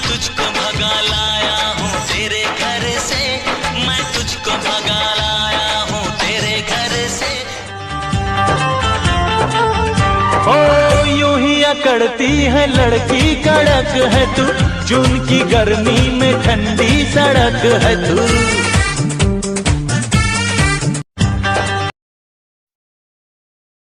तुझको भगा लाया हूँ तेरे घर से, मैं तुझको भगा लाया हूँ तेरे घर से। ओ यूं ही अकड़ती है लड़की, कड़क है तू, जून की गर्मी में ठंडी सड़क है तू।